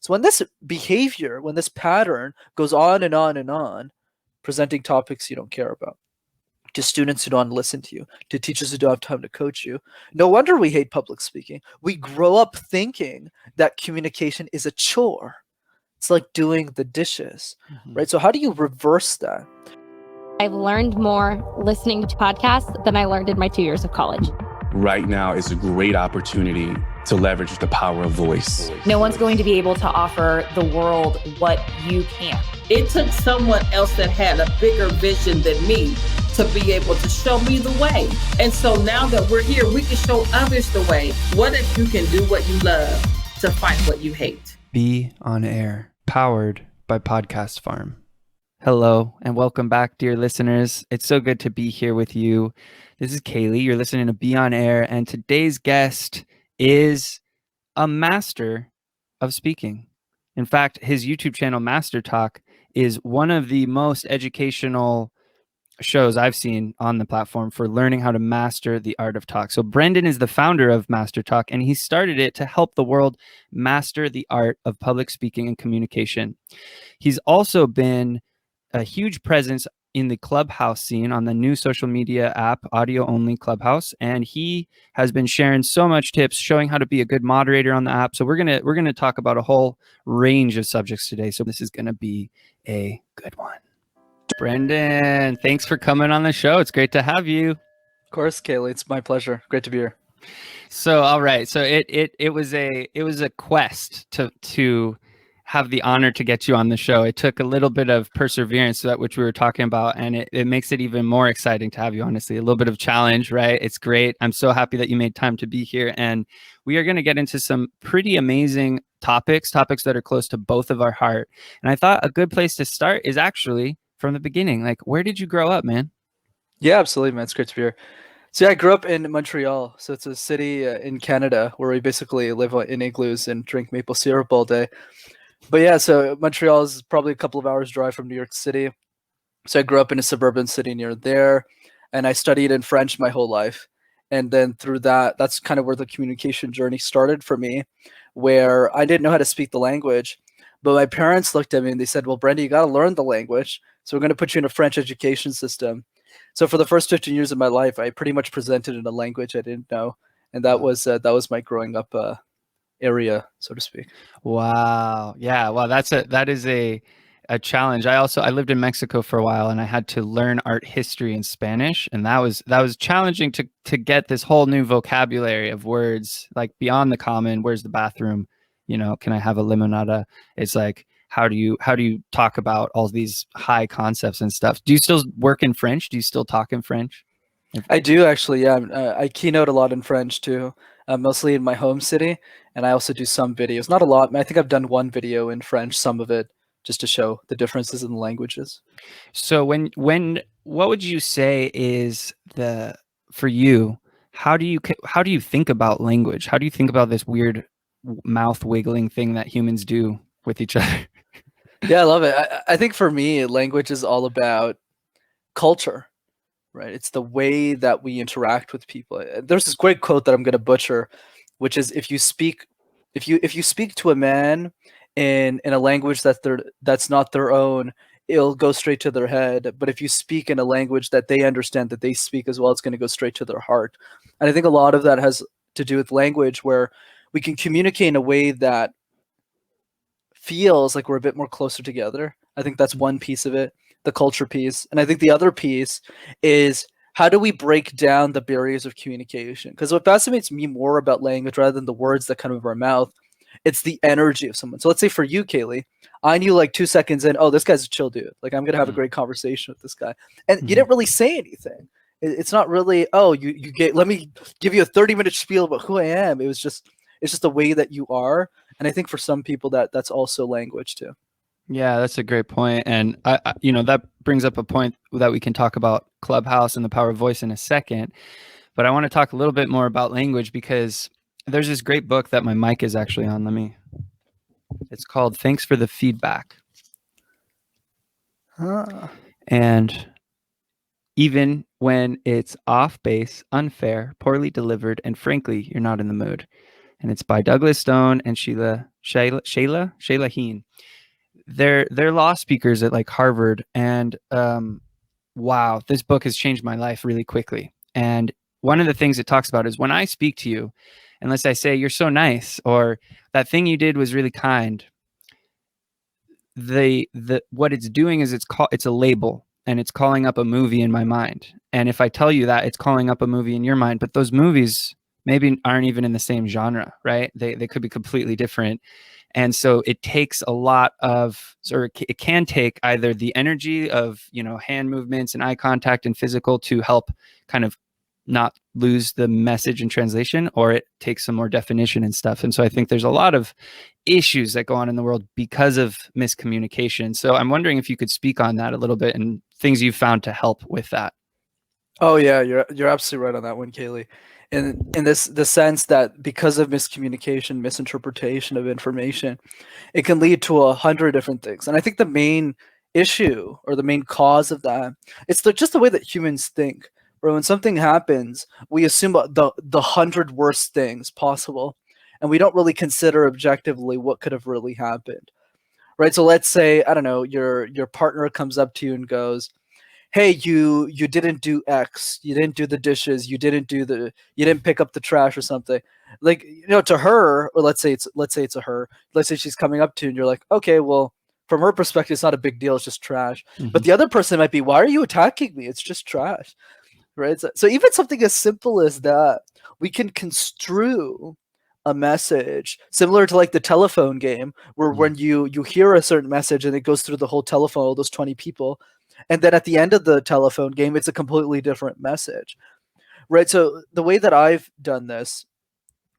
So when this behavior, when this pattern goes on and on and on, presenting topics you don't care about, to students who don't listen to you, to teachers who don't have time to coach you, no wonder we hate public speaking. We grow up thinking that communication is a chore. It's like doing the dishes, right? So how do you reverse that? I've learned more listening to podcasts than I learned in my 2 years of college. Right now is a great opportunity to leverage the power of voice. No one's going to be able to offer the world what you can. It took someone else that had a bigger vision than me to be able to show me the way. And so now that we're here, we can show others the way. What if you can do what you love to fight what you hate? Be on Air, powered by Podcast Farm. Hello and welcome back, dear listeners. It's so good to be here with you. This is K.Lee. You're listening to Be on Air, and today's guest is a master of speaking. In fact, his YouTube channel, MasterTalk, is one of the most educational shows I've seen on the platform for learning how to master the art of talk. So Brendan is the founder of MasterTalk, and he started it to help the world master the art of public speaking and communication. He's also been a huge presence in the Clubhouse scene on the new social media app, audio only Clubhouse. And he has been sharing so much tips, showing how to be a good moderator on the app. So we're going to talk about a whole range of subjects today. So this is going to be a good one. Brendan, thanks for coming on the show. It's great to have you. Of course, K.Lee, it's my pleasure. Great to be here. So, all right. So it was a quest to have the honor to get you on the show. It took a little bit of perseverance, that which we were talking about, and it makes it even more exciting to have you, honestly. A little bit of challenge, right? It's great. I'm so happy that you made time to be here, and we are going to get into some pretty amazing topics that are close to both of our heart. And I thought a good place to start is actually from the beginning. Like, where did you grow up, man? Yeah, absolutely, man. It's great to be here. So yeah, I grew up in Montreal. So it's a city in Canada where we basically live in igloos and drink maple syrup all day. But yeah, so Montreal is probably a couple of hours drive from New York City. So I grew up in a suburban city near there, and I studied in French my whole life. And then through that's kind of where the communication journey started for me, where I didn't know how to speak the language. But my parents looked at me and they said, well, Brendan, you got to learn the language. So we're going to put you in a French education system. So for the first 15 years of my life, I pretty much presented in a language I didn't know. And that was my growing up area, so to speak. Wow. Yeah. Well, that is a challenge. I lived in Mexico for a while, and I had to learn art history in Spanish, and that was challenging to get this whole new vocabulary of words, like beyond the common. Where's the bathroom? Can I have a limonada? It's like, how do you talk about all these high concepts and stuff? Do you still work in French? Do you still talk in French? I do, actually. Yeah. I keynote a lot in French too, mostly in my home city. And I also do some videos, not a lot. I think I've done one video in French, some of it just to show the differences in the languages. So what would you say is for you, how do you think about language? How do you think about this weird mouth wiggling thing that humans do with each other? Yeah, I love it. I think for me, language is all about culture, right? It's the way that we interact with people. There's this great quote that I'm going to butcher, which is if you speak to a man in a language that's not their own, it'll go straight to their head. But if you speak in a language that they understand, that they speak as well, it's going to go straight to their heart. And I think a lot of that has to do with language, where we can communicate in a way that feels like we're a bit more closer together. I think that's one piece of it, the culture piece. And I think the other piece is, how do we break down the barriers of communication? Because what fascinates me more about language, rather than the words that come out of our mouth, it's the energy of someone. So let's say for you, K.Lee, I knew like 2 seconds in, oh, this guy's a chill dude. Like, I'm going to have a great conversation with this guy. And you didn't really say anything. It's not really, oh, let me give you a 30-minute spiel about who I am. It's just the way that you are. And I think for some people that's also language too. Yeah, that's a great point. And I that brings up a point that we can talk about Clubhouse and the power of voice in a second. But I want to talk a little bit more about language, because there's this great book that my mic is actually on. It's called Thanks for the Feedback. And even when it's off base, unfair, poorly delivered, and frankly, you're not in the mood. and it's by Douglas Stone and Sheila Heen. They're law speakers at like Harvard, and wow, this book has changed my life really quickly. And one of the things it talks about is when I speak to you, unless I say you're so nice or that thing you did was really kind, what it's doing is it's a label, and it's calling up a movie in my mind. And if I tell you that, it's calling up a movie in your mind, but those movies maybe aren't even in the same genre, right? They could be completely different. And so it takes a lot of, or it can take either the energy of, hand movements and eye contact and physical to help kind of not lose the message in translation, or it takes some more definition and stuff. And so I think there's a lot of issues that go on in the world because of miscommunication. So I'm wondering if you could speak on that a little bit and things you've found to help with that. Oh yeah, you're absolutely right on that one, K.Lee. In the sense that because of miscommunication, misinterpretation of information, it can lead to 100 different things. And I think the main issue or the main cause of that, it's just the way that humans think. Where when something happens, we assume the 100 worst things possible, and we don't really consider objectively what could have really happened, right? So let's say, I don't know, your partner comes up to you and goes, "Hey, you didn't do X, you didn't do the dishes, you didn't pick up the trash or something." Like, to her, or let's say it's a her, let's say she's coming up to you and you're like, okay, well, from her perspective, it's not a big deal, it's just trash. Mm-hmm. But the other person might be, why are you attacking me? It's just trash. Right. So even something as simple as that, we can construe a message similar to like the telephone game, where when you hear a certain message and it goes through the whole telephone, all those 20 people, and then at the end of the telephone game, it's a completely different message. Right. So the way that I've done this,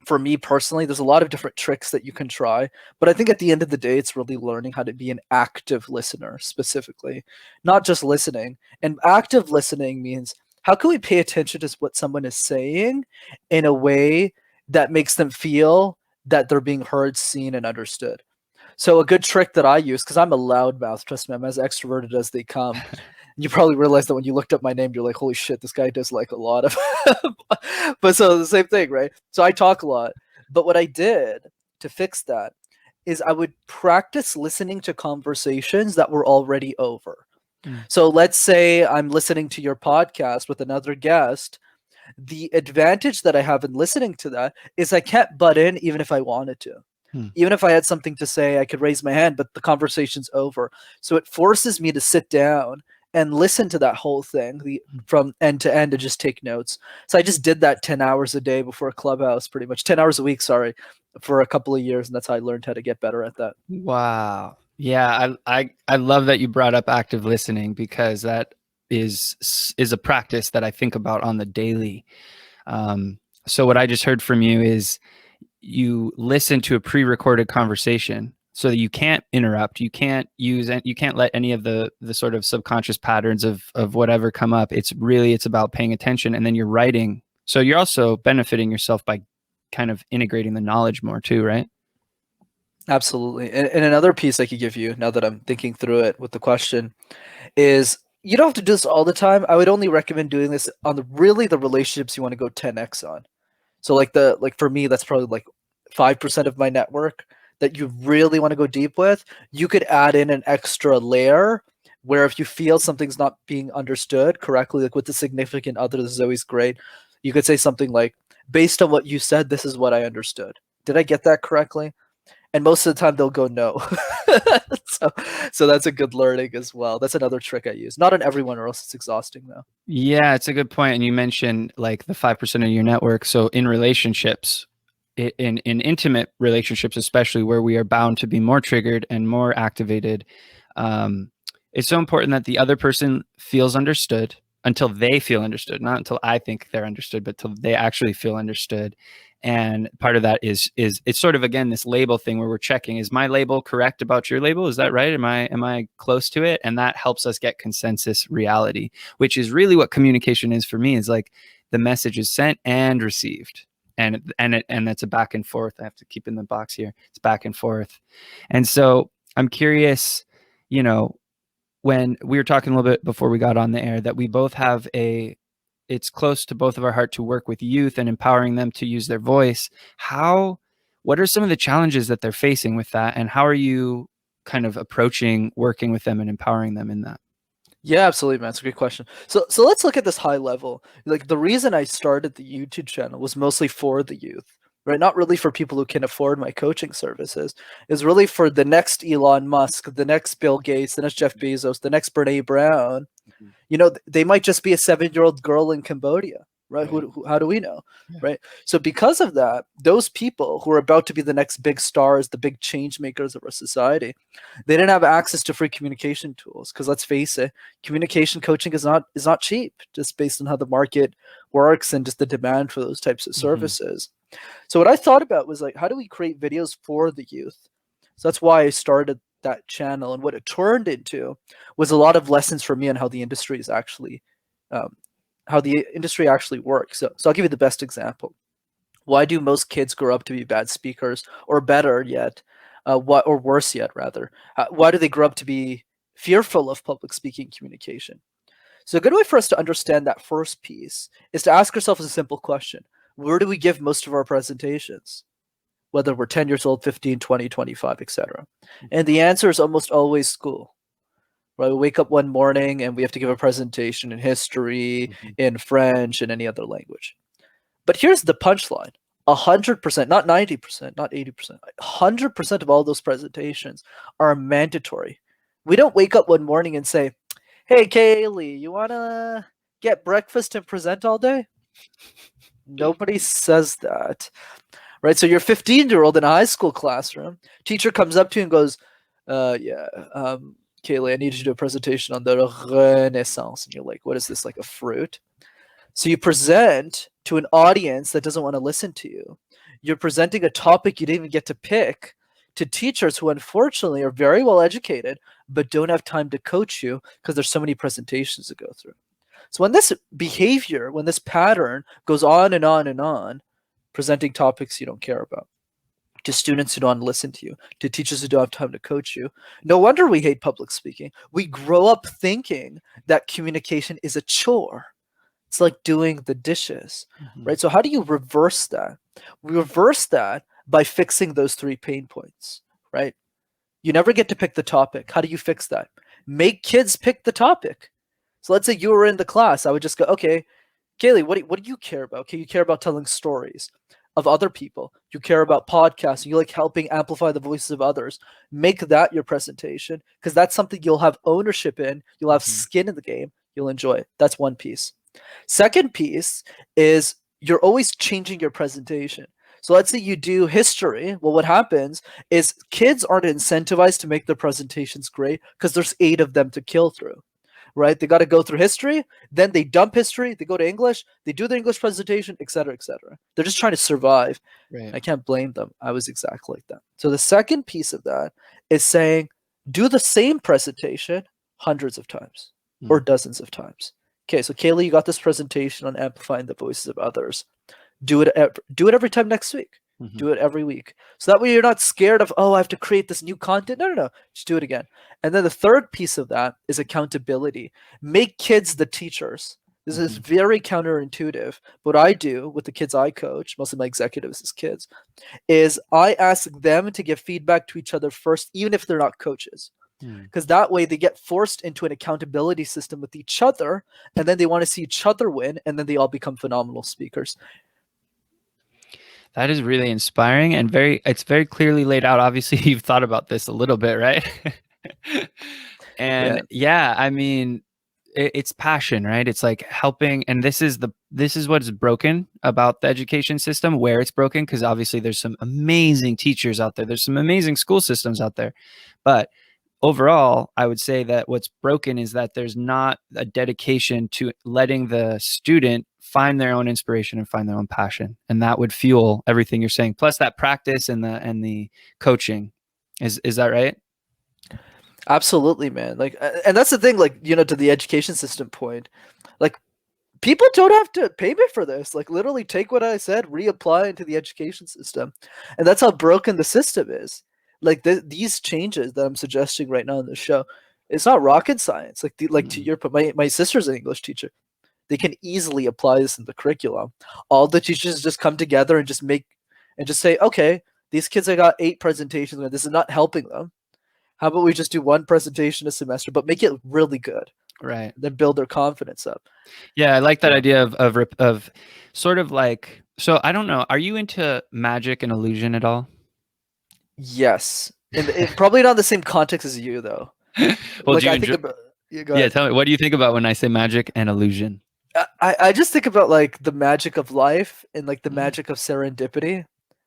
for me personally, there's a lot of different tricks that you can try, but I think at the end of the day, it's really learning how to be an active listener specifically, not just listening. And active listening means, how can we pay attention to what someone is saying in a way that makes them feel that they're being heard, seen, and understood? So a good trick that I use, because I'm a loudmouth, trust me, I'm as extroverted as they come. You probably realize that when you looked up my name, you're like, holy shit, this guy does like a lot of, but so the same thing, right? So I talk a lot, but what I did to fix that is I would practice listening to conversations that were already over. So let's say I'm listening to your podcast with another guest. The advantage that I have in listening to that is I can't butt in even if I wanted to. Even if I had something to say, I could raise my hand, but the conversation's over. So it forces me to sit down and listen to that whole thing from end to end and just take notes. So I just did that 10 hours a day before Clubhouse, pretty much 10 hours a week, for a couple of years. And that's how I learned how to get better at that. Wow. Yeah, I love that you brought up active listening, because that is a practice that I think about on the daily. So what I just heard from you is you listen to a pre-recorded conversation so that you can't interrupt, you can't let any of the sort of subconscious patterns of whatever come up. It's about paying attention, and then you're writing. So you're also benefiting yourself by kind of integrating the knowledge more too, right? Absolutely. And another piece I could give you, now that I'm thinking through it with the question, is you don't have to do this all the time. I would only recommend doing this on the relationships you want to go 10x on. So like for me, that's probably like 5% of my network that you really want to go deep with. You could add in an extra layer where if you feel something's not being understood correctly, like with the significant other, this is always great. You could say something like, based on what you said, this is what I understood. Did I get that correctly? And most of the time they'll go no. So that's a good learning as well. That's another trick I use. Not on everyone, or else it's exhausting though. Yeah, it's a good point. And you mentioned like the 5% of your network. So in relationships, in intimate relationships, especially where we are bound to be more triggered and more activated, it's so important that the other person feels understood until they feel understood, not until I think they're understood, but until they actually feel understood. And part of that is it's sort of, again, this label thing where we're checking, is my label correct about your label? Is that right? Am I close to it? And that helps us get consensus reality, which is really what communication is for me, is like the message is sent and received. And that's a back and forth. I have to keep in the box here. It's back and forth. And so I'm curious, when we were talking a little bit before we got on the air, that we both have it's close to both of our heart to work with youth and empowering them to use their voice. How What are some of the challenges that they're facing with that, and how are you kind of approaching working with them and empowering them in that? Yeah, absolutely, man. It's a great question. So let's look at this high level. Like, the reason I started the YouTube channel was mostly for the youth, right? Not really for people who can afford my coaching services. It's really for the next Elon Musk, the next Bill Gates, the next Jeff Bezos, the next Brene Brown. You know, they might just be a 7-year-old girl in Cambodia, right? How do we know, right? So because of that, those people who are about to be the next big stars, the big change makers of our society, they didn't have access to free communication tools. Because let's face it, communication coaching is not cheap, just based on how the market works and just the demand for those types of services. So what I thought about was, like, how do we create videos for the youth? So that's why I started that channel, and what it turned into was a lot of lessons for me on how the industry is actually works. So I'll give you the best example. Why do most kids grow up to be bad speakers, or better yet, or worse yet rather, why do they grow up to be fearful of public speaking communication? So a good way for us to understand that first piece is to ask ourselves a simple question: where do we give most of our presentations? Whether we're 10 years old, 15, 20, 25, etc. And the answer is almost always school. Right? We wake up one morning and we have to give a presentation in history, in French, and any other language. But here's the punchline: 100%, not 90%, not 80%, 100% of all those presentations are mandatory. We don't wake up one morning and say, "Hey, K.Lee, you want to get breakfast and present all day?" Nobody says that. Right? So you're a 15-year-old in a high school classroom. Teacher comes up to you and goes, K.Lee, I need you to do a presentation on the Renaissance. And you're like, what is this, like a fruit? So you present to an audience that doesn't want to listen to you. You're presenting a topic you didn't even get to pick to teachers who unfortunately are very well educated, but don't have time to coach you because there's so many presentations to go through. So when this behavior, when this pattern goes on and on and on, presenting topics you don't care about, to students who don't listen to you, to teachers who don't have time to coach you, no wonder we hate public speaking. We grow up thinking that communication is a chore. It's like doing the dishes, right? So how do you reverse that? We reverse that by fixing those 3 pain points, right? You never get to pick the topic. How do you fix that? Make kids pick the topic. So let's say you were in the class. I would just go, okay, K.Lee, what do you care about? Okay, you care about telling stories of other people. You care about podcasts. You like helping amplify the voices of others. Make that your presentation, because that's something you'll have ownership in. You'll have skin in the game. You'll enjoy it. That's one piece. Second piece is you're always changing your presentation. So let's say you do history. Well, what happens is kids aren't incentivized to make their presentations great because there's 8 of them to kill through. Right? They got to go through history, then they dump history, they go to English, they do the English presentation, etc., etc. They're just trying to survive. Right. I can't blame them. I was exactly like that. So the second piece of that is saying, do the same presentation hundreds of times or dozens of times. Okay, so K.Lee, you got this presentation on amplifying the voices of others. Do it every time next week. Do it every week. So that way you're not scared of, I have to create this new content. No. Just do it again. And then the third piece of that is accountability. Make kids the teachers. This is very counterintuitive. What I do with the kids I coach, most of my executives as kids, is I ask them to give feedback to each other first, even if they're not coaches. Because that way they get forced into an accountability system with each other, and then they want to see each other win, and then they all become phenomenal speakers. That is really inspiring and it's very clearly laid out. Obviously, you've thought about this a little bit, right? And I mean, it's passion, right? It's like helping, and this is what's broken about the education system, where it's broken, because obviously there's some amazing teachers out there. There's some amazing school systems out there, but overall, I would say that what's broken is that there's not a dedication to letting the student find their own inspiration and find their own passion, and that would fuel everything you're saying. Plus that practice and the coaching. Is that right? Absolutely, man. Like, and that's the thing. Like, to the education system point, like, people don't have to pay me for this. Like, literally take what I said, reapply into the education system, and that's how broken the system is. Like these changes that I'm suggesting right now in the show, it's not rocket science. Like to your point, my sister's an English teacher. They can easily apply this in the curriculum. All the teachers just come together and just say, okay, these kids, I got 8 presentations. This is not helping them. How about we just do 1 presentation a semester, but make it really good, Right. then build their confidence up. Yeah, I like that idea of sort of like, so I don't know, are you into magic and illusion at all? Yes, and probably not in the same context as you though. Well, Like, do you I think enjoy, about, yeah, tell me, what do you think about when I say magic and illusion? I just think about like the magic of life and like the magic of serendipity,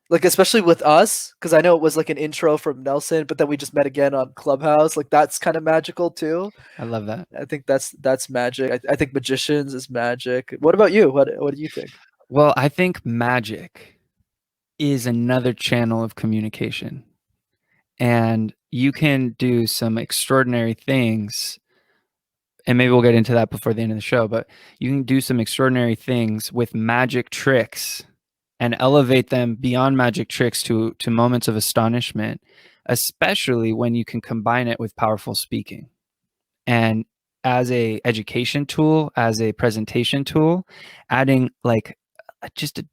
like especially with us, because I know it was like an intro from Nelson, but then we just met again on Clubhouse. Like that's kind of magical too. I love that. I think that's magic. I think magicians is magic. What about you? What do you think? Well, I think magic is another channel of communication, and you can do some extraordinary things. And maybe we'll get into that before the end of the show, but you can do some extraordinary things with magic tricks and elevate them beyond magic tricks to moments of astonishment, especially when you can combine it with powerful speaking. And as a education tool, as a presentation tool, adding like just a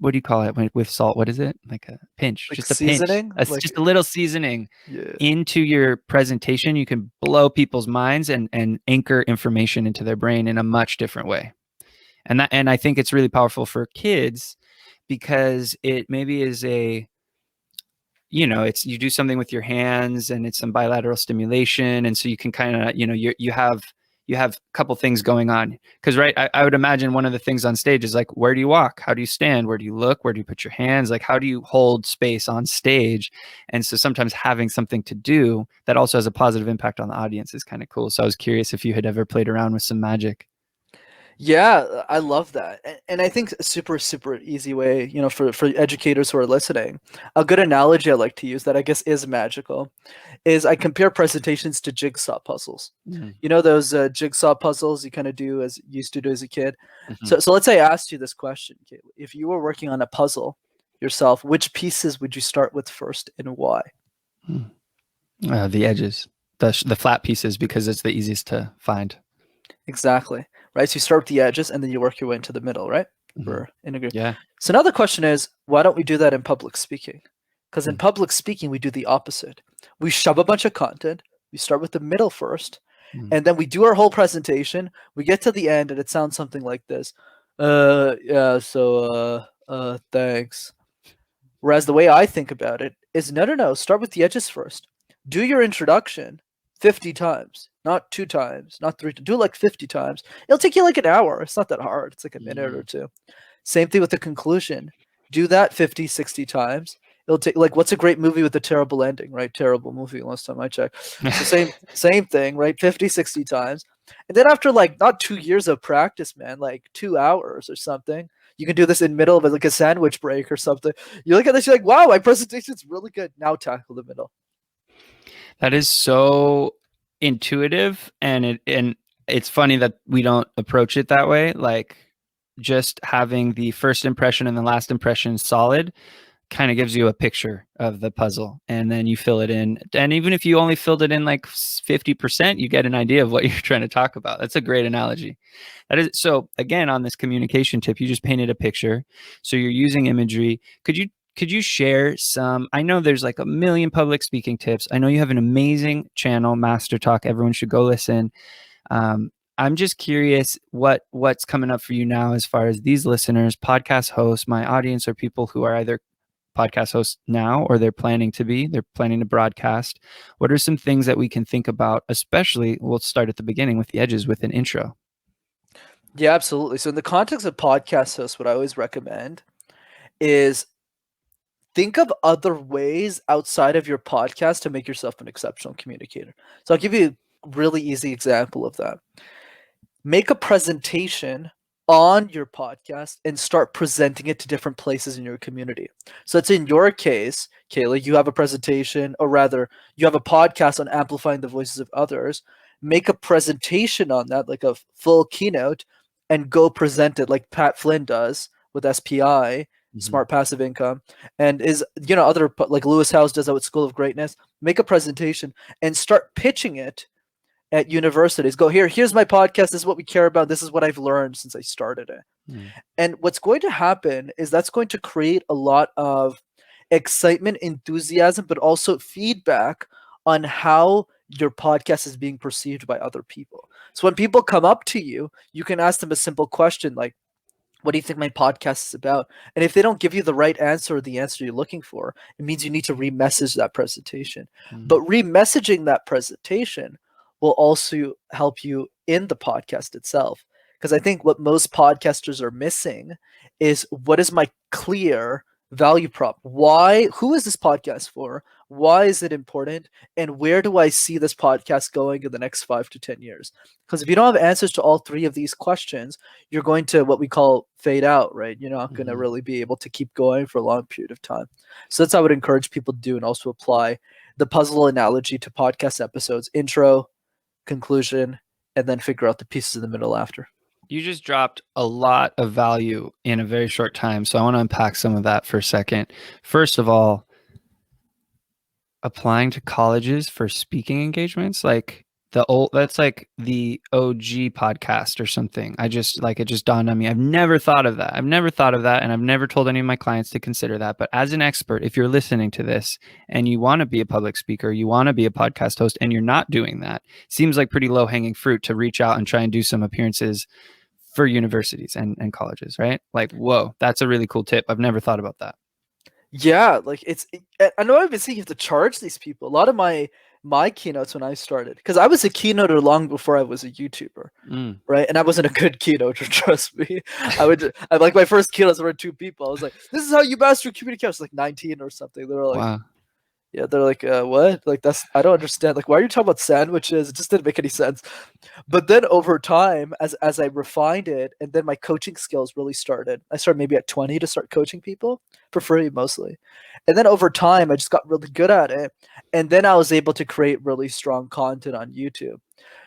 what do you call it with salt? What is it? Like a pinch, Like just a seasoning? pinch, Like, just a little seasoning yeah. into your presentation. You can blow people's minds and anchor information into their brain in a much different way. And I think it's really powerful for kids because it maybe is it's you do something with your hands and it's some bilateral stimulation, and so you can kind of you have a couple things going on, because right, I would imagine one of the things on stage is like, where do you walk, how do you stand, where do you look, where do you put your hands, like how do you hold space on stage? And so sometimes having something to do that also has a positive impact on the audience is kind of cool. So I was curious if you had ever played around with some magic. Yeah, I love that. And I think a super easy way, for educators who are listening, a good analogy I like to use that I guess is magical is I compare presentations to jigsaw puzzles. Mm-hmm. You know those jigsaw puzzles you kind of do as used to do as a kid. Mm-hmm. So let's say I asked you this question, K.Lee. If you were working on a puzzle yourself, which pieces would you start with first and why? The edges, the flat pieces, because it's the easiest to find. Exactly. Right. So you start with the edges and then you work your way into the middle, right? Mm-hmm. For integrate. Yeah. So now the question is, why don't we do that in public speaking? Because in public speaking, we do the opposite. We shove a bunch of content. We start with the middle first, and then we do our whole presentation. We get to the end and it sounds something like this. Thanks. Whereas the way I think about it is no, start with the edges first. Do your introduction 50 times, not 2 times, not 3, do it like 50 times. It'll take you like an hour. It's not that hard. It's like a minute or 2. Same thing with the conclusion. Do that 50, 60 times. It'll take, like, what's a great movie with a terrible ending, right? Terrible movie last time I checked. So same thing, right? 50, 60 times. And then after like not 2 years of practice, man, like 2 hours or something, you can do this in middle of like a sandwich break or something. You look at this, you're like, wow, my presentation's really good. Now tackle the middle. That is so intuitive, and it's funny that we don't approach it that way. Like, just having the first impression and the last impression solid kind of gives you a picture of the puzzle, and then you fill it in. And even if you only filled it in like 50%, you get an idea of what you're trying to talk about. That's a great analogy. That is, so again, on this communication tip, you just painted a picture. So you're using imagery. Could you share some? I know there's like a million public speaking tips. I know you have an amazing channel, MasterTalk. Everyone should go listen. I'm just curious what's coming up for you now as far as these listeners, podcast hosts. My audience are people who are either podcast hosts now or they're planning to broadcast. What are some things that we can think about, especially, we'll start at the beginning with the edges with an intro. Yeah, absolutely. So in the context of podcast hosts, what I always recommend is think of other ways outside of your podcast to make yourself an exceptional communicator. So I'll give you a really easy example of that. Make a presentation on your podcast and start presenting it to different places in your community. So it's in your case, K.Lee, you have a presentation, or rather, you have a podcast on amplifying the voices of others. Make a presentation on that, like a full keynote, and go present it like Pat Flynn does with SPI. Smart Passive Income, and is other, like Lewis Howes does that with School of Greatness. Make a presentation and start pitching it at universities. Go, here's my podcast, this is what we care about, this is what I've learned since I started it. And what's going to happen is that's going to create a lot of excitement, enthusiasm, but also feedback on how your podcast is being perceived by other people. So when people come up to you, you can ask them a simple question like, what do you think my podcast is about? And if they don't give you the right answer or the answer you're looking for, it means you need to remessage that presentation. But remessaging that presentation will also help you in the podcast itself. Because I think what most podcasters are missing is, what is my clear value prop? Who is this podcast for? Why is it important? And where do I see this podcast going in the next 5 to 10 years? Because if you don't have answers to all three of these questions, you're going to what we call fade out, right? You're not going to really be able to keep going for a long period of time. So that's what I would encourage people to do, and also apply the puzzle analogy to podcast episodes: intro, conclusion, and then figure out the pieces in the middle after. You just dropped a lot of value in a very short time. So I want to unpack some of that for a second. First of all, applying to colleges for speaking engagements, like that's like the OG podcast or something. It just dawned on me. I've never thought of that. And I've never told any of my clients to consider that. But as an expert, if you're listening to this and you want to be a public speaker, you want to be a podcast host, and you're not doing that, seems like pretty low hanging fruit to reach out and try and do some appearances for universities and colleges, right? Like, whoa, that's a really cool tip. I've never thought about that. Yeah, like I know I've been seeing you have to charge these people. A lot of my keynotes when I started, because I was a keynoter long before I was a YouTuber, right? And I wasn't a good keynoter, trust me. I like my first keynotes were 2 people. I was like, this is how you master communication. I was like 19 or something. They were like, wow. Yeah, they're like, what? Like, I don't understand. Like, why are you talking about sandwiches? It just didn't make any sense. But then over time, as I refined it, and then my coaching skills really started. I started maybe at 20 to start coaching people for free mostly. And then over time, I just got really good at it. And then I was able to create really strong content on YouTube.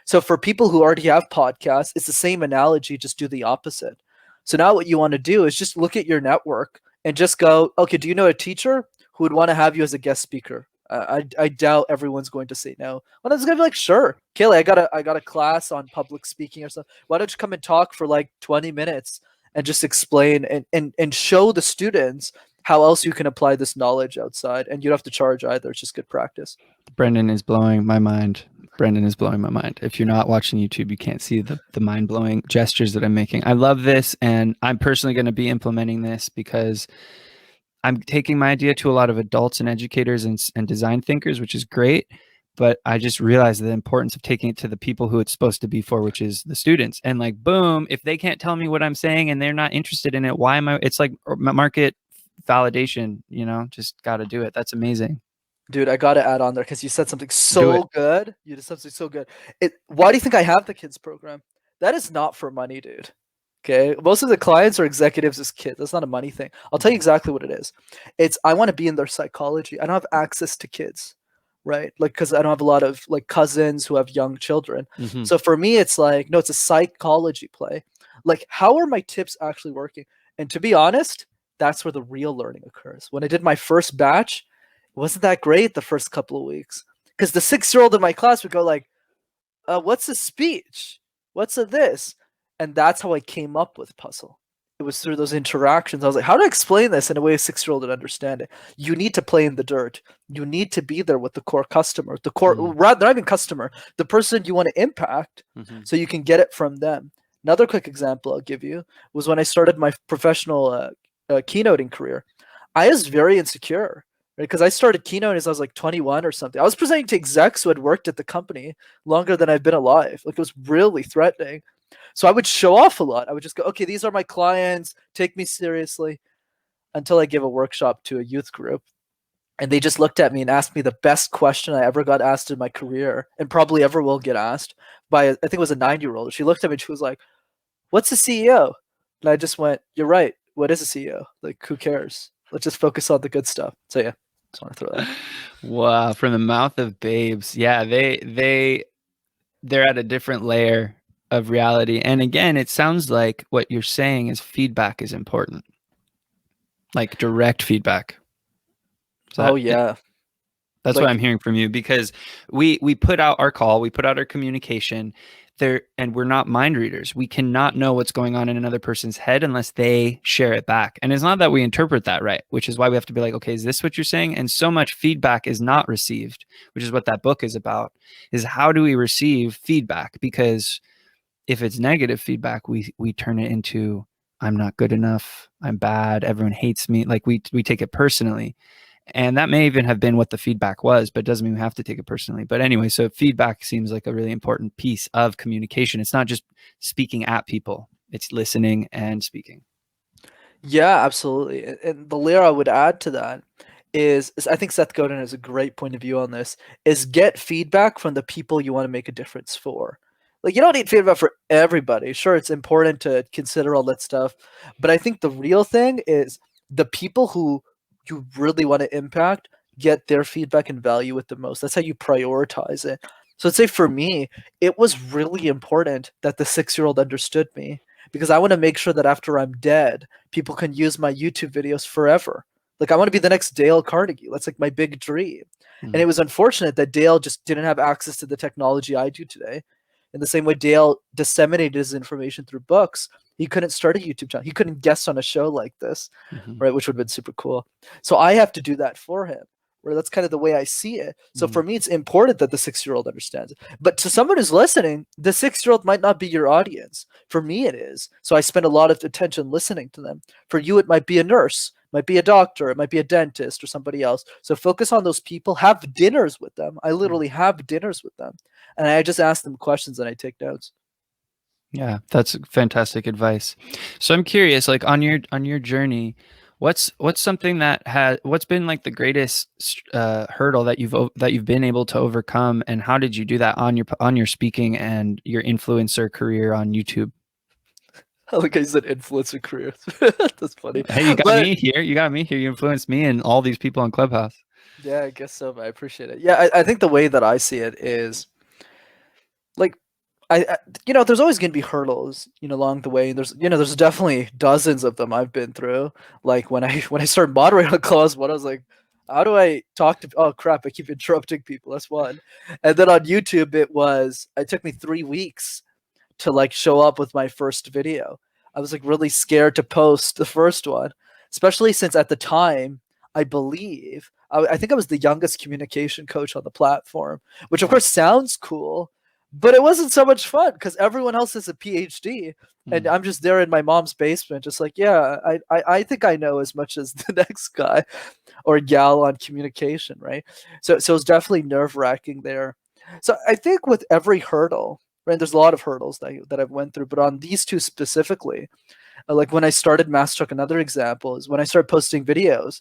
So for people who already have podcasts, it's the same analogy, just do the opposite. So now what you want to do is just look at your network and just go, okay, do you know a teacher who would want to have you as a guest speaker? I doubt everyone's going to say no. Well, it's gonna be like, sure, K.Lee, I got a class on public speaking or something. Why don't you come and talk for like 20 minutes and just explain and show the students how else you can apply this knowledge outside, and you don't have to charge either. It's just good practice. Brendan is blowing my mind. If you're not watching YouTube, you can't see the mind-blowing gestures that I'm making. I love this, and I'm personally going to be implementing this because I'm taking my idea to a lot of adults and educators and design thinkers, which is great. But I just realized the importance of taking it to the people who it's supposed to be for, which is the students. And like, boom, if they can't tell me what I'm saying and they're not interested in it, why am I? It's like market validation, just got to do it. That's amazing. Dude, I got to add on there because you said something so good. You did something so good. Why do you think I have the kids program? That is not for money, dude. Okay. Most of the clients are executives as kids. That's not a money thing. I'll tell you exactly what it is. I want to be in their psychology. I don't have access to kids, right? Like, because I don't have a lot of like cousins who have young children. Mm-hmm. So for me, it's like, no, it's a psychology play. Like, how are my tips actually working? And to be honest, that's where the real learning occurs. When I did my first batch, it wasn't that great the first couple of weeks, because the 6-year-old in my class would go like, what's a speech? What's a this? And that's how I came up with puzzle. It was through those interactions. I was like, how do I explain this in a way a 6-year-old would understand it? You need to play in the dirt. You need to be there with the core customer, rather not even customer, the person you want to impact, so you can get it from them. Another quick example I'll give you was when I started my professional keynoting career. I was very insecure, right? Because I started keynoting as I was like 21 or something. I was presenting to execs who had worked at the company longer than I've been alive. Like, it was really threatening. So I would show off a lot. I would just go, okay, these are my clients. Take me seriously. Until I gave a workshop to a youth group. And they just looked at me and asked me the best question I ever got asked in my career, and probably ever will get asked, by, I think it was a 9-year-old. She looked at me and she was like, what's a CEO? And I just went, you're right. What is a CEO? Like, who cares? Let's just focus on the good stuff. So yeah, just want to throw that. Wow. From the mouth of babes. Yeah. They're at a different layer of reality. And again, it sounds like what you're saying is feedback is important. Like direct feedback. Yeah. That's what I'm hearing from you, because we put out our call, we put out our communication. and we're not mind readers. We cannot know what's going on in another person's head unless they share it back. And it's not that we interpret that right, which is why we have to be like, okay, is this what you're saying? And so much feedback is not received, which is what that book is about, is how do we receive feedback? Because if it's negative feedback, we turn it into, I'm not good enough, I'm bad, everyone hates me. Like we take it personally. And that may even have been what the feedback was, but it doesn't mean we have to take it personally. But anyway, so feedback seems like a really important piece of communication. It's not just speaking at people, it's listening and speaking. Yeah, absolutely. And the layer I would add to that is I think Seth Godin has a great point of view on this, is get feedback from the people you want to make a difference for. Like, you don't need feedback for everybody. Sure, it's important to consider all that stuff. But I think the real thing is the people who you really want to impact, get their feedback and value it the most. That's how you prioritize it. So let's say for me, it was really important that the 6-year-old understood me, because I want to make sure that after I'm dead, people can use my YouTube videos forever. Like, I want to be the next Dale Carnegie. That's like my big dream. And it was unfortunate that Dale just didn't have access to the technology I do today. In the same way Dale disseminated his information through books, he couldn't start a YouTube channel. He couldn't guest on a show like this, right? Which would have been super cool. So I have to do that for him, right? That's kind of the way I see it. So for me, it's important that the 6-year-old understands it. But to someone who's listening, the 6-year-old might not be your audience. For me, it is. So I spend a lot of attention listening to them. For you, it might be a nurse, might be a doctor, it might be a dentist or somebody else. So focus on those people, have dinners with them. I literally have dinners with them. And I just ask them questions and I take notes. Yeah, that's fantastic advice. So I'm curious, like on your journey, what's something what's been like the greatest hurdle that you've been able to overcome, and how did you do that on your speaking and your influencer career on YouTube? Like I said, influencer career. That's funny. Hey, you got me here. You influenced me and all these people on Clubhouse. Yeah, I guess so, but I appreciate it. Yeah, I think the way that I see it is like, I there's always going to be hurdles, along the way. There's definitely dozens of them I've been through. Like when I started moderating on Clubhouse, I was like, how do I talk to? Oh crap! I keep interrupting people. That's one. And then on YouTube, it took me 3 weeks to like show up with my first video. I was like really scared to post the first one, especially since at the time I believe I think I was the youngest communication coach on the platform, which of course sounds cool. But it wasn't so much fun because everyone else has a PhD and I'm just there in my mom's basement, just like, yeah, I think I know as much as the next guy or gal on communication, right? So it's definitely nerve-wracking there. So I think with every hurdle, right, there's a lot of hurdles that I've went through, but on these two specifically, like when I started MasterTalk, another example is when I started posting videos,